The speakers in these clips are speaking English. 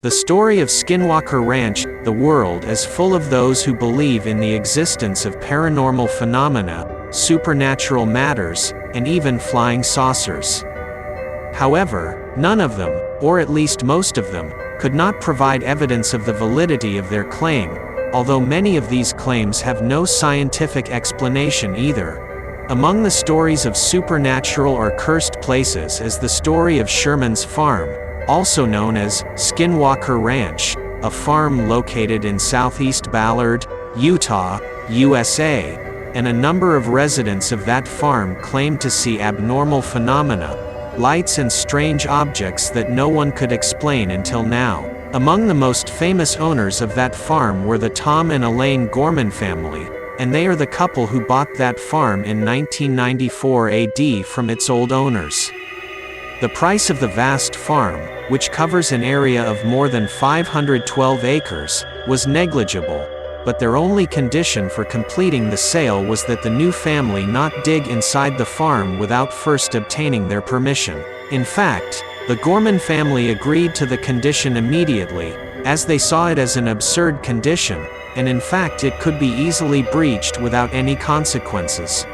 The story of Skinwalker Ranch. The world is full of those who believe in the existence of paranormal phenomena, supernatural matters, and even flying saucers. However, none of them, or at least most of them, could not provide evidence of the validity of their claim, although many of these claims have no scientific explanation either. Among the stories of supernatural or cursed places is the story of Sherman's Farm, also known as Skinwalker Ranch, a farm located in southeast Ballard, Utah, USA, and a number of residents of that farm claim to see abnormal phenomena, lights and strange objects that no one could explain until now. Among the most famous owners of that farm were the Tom and Elaine Gorman family, and they are the couple who bought that farm in 1994 AD from its old owners. The price of the vast farm, which covers an area of more than 512 acres, was negligible, but their only condition for completing the sale was that the new family not dig inside the farm without first obtaining their permission. In fact, the Gorman family agreed to the condition immediately, as they saw it as an absurd condition, and in fact it could be easily breached without any consequences.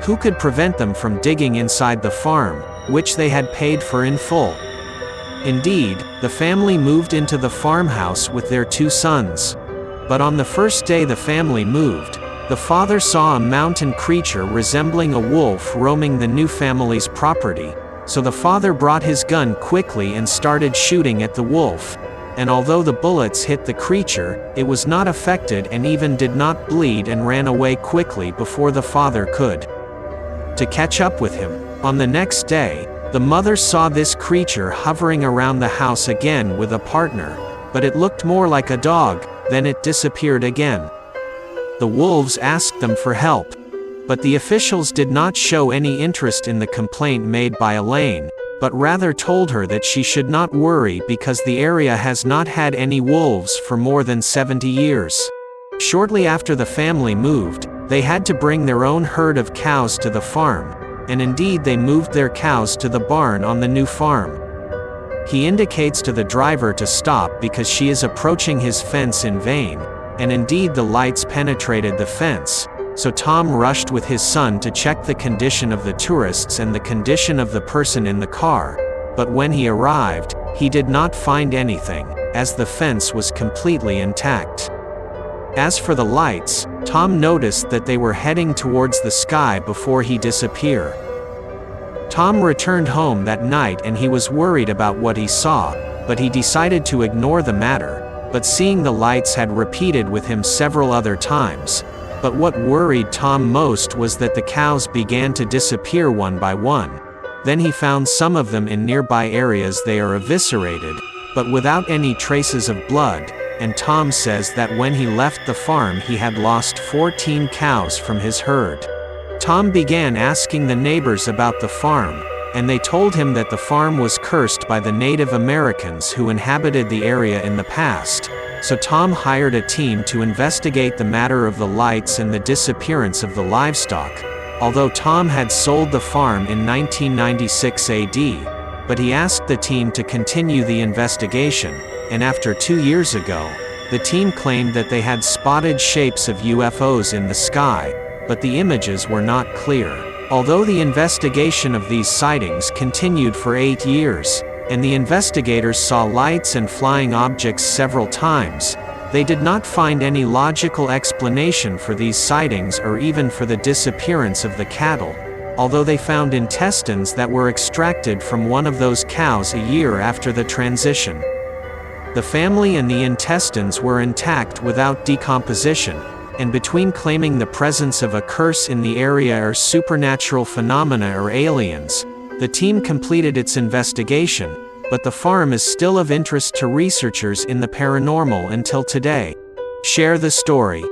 Who could prevent them from digging inside the farm, which they had paid for in full? Indeed, the family moved into the farmhouse with their two sons. But on the first day the family moved, the father saw a mountain creature resembling a wolf roaming the new family's property, so the father brought his gun quickly and started shooting at the wolf. And although the bullets hit the creature, it was not affected and even did not bleed and ran away quickly before the father could to catch up with him. On the next day, the mother saw this creature hovering around the house again with a partner, but it looked more like a dog, then it disappeared again. The wolves asked them for help, but the officials did not show any interest in the complaint made by Elaine, but rather told her that she should not worry because the area has not had any wolves for more than 70 years. Shortly after the family moved, they had to bring their own herd of cows to the farm, and indeed they moved their cows to the barn on the new farm. He indicates to the driver to stop because she is approaching his fence in vain, and indeed the lights penetrated the fence, so Tom rushed with his son to check the condition of the tourists and the condition of the person in the car, but when he arrived, he did not find anything, as the fence was completely intact. As for the lights, Tom noticed that they were heading towards the sky before he disappeared. Tom returned home that night and he was worried about what he saw, but he decided to ignore the matter, but seeing the lights had repeated with him several other times. But what worried Tom most was that the cows began to disappear one by one. Then he found some of them in nearby areas they are eviscerated, but without any traces of blood, and Tom says that when he left the farm he had lost 14 cows from his herd. Tom began asking the neighbors about the farm, and they told him that the farm was cursed by the Native Americans who inhabited the area in the past, so Tom hired a team to investigate the matter of the lights and the disappearance of the livestock, although Tom had sold the farm in 1996 AD, but he asked the team to continue the investigation, and after 2 years ago, the team claimed that they had spotted shapes of UFOs in the sky, but the images were not clear. Although the investigation of these sightings continued for 8 years, and the investigators saw lights and flying objects several times, they did not find any logical explanation for these sightings or even for the disappearance of the cattle, although they found intestines that were extracted from one of those cows a year after the transition. The family and the intestines were intact without decomposition, and between claiming the presence of a curse in the area or supernatural phenomena or aliens, the team completed its investigation, but the farm is still of interest to researchers in the paranormal until today. Share the story.